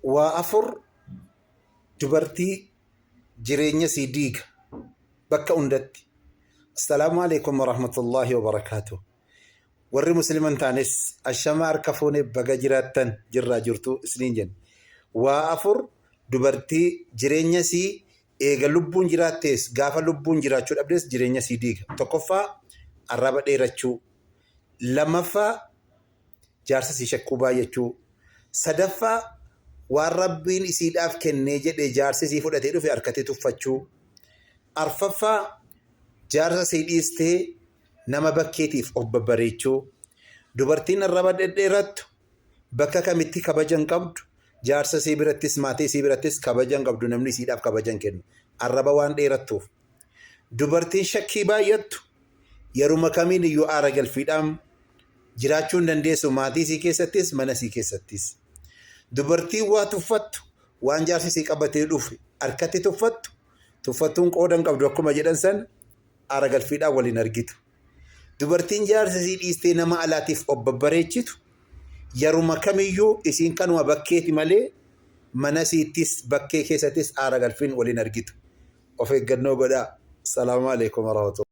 waa afur dubartii jireenya sii diiga bakka hundatti. Assalaamu alaikum warahmatullahi wabarakaatuh. Warri musliman taanis ashama harka fuunee baga jiraattan jirraa jirtu isiniin jenna. Waa afur dubartii jireenya sii eega lubbuun jiraattees gaafa lubbuun jiraachuu dhabdes jireenya sii diiga. Tokkoffaa arraba dheerachuu, lammaffaa jaarsa sii shakkuu baay'achuu, sadaffaa waan rabbiin isiidhaaf kennee jedhee jaarsi sii fudhatee dhufe harkatee tuffachuu, arfaffaa jaarsa sii dhiistee nama bakkeetiif of babbareechuu. Dubartiin arraba dhedheerattu bakka kamitti kabajan qabdu, jaarsa sii birattis maatii sii birattis kabajan qabdu, namni isiidhaaf kabajan kennu arraba waan dheerattuuf. Dubartiin shakkii baay'attu yeruma kamiin iyyuu aara galfiidhaan jiraachuu hin dandeessu, maatii sii keessattis mana sii keessattis. Dubartiin waa tuffattu waan jaarsi sii qabatee dhufe harkatti tuffattu, tuffattuun qoodan qabdu akkuma jedhan san aara galfiidhaan waliin argitu. Dubartiin jaarsa sii dhiistee nama alaatiif of babbareechitu yeruma kamiyyuu isiin kanuma bakkeeti malee mana siittis bakkee keessattis aara galfiin waliin argitu. Of eeggannoo godhaa. Salaamu alaikum warahmatullahi.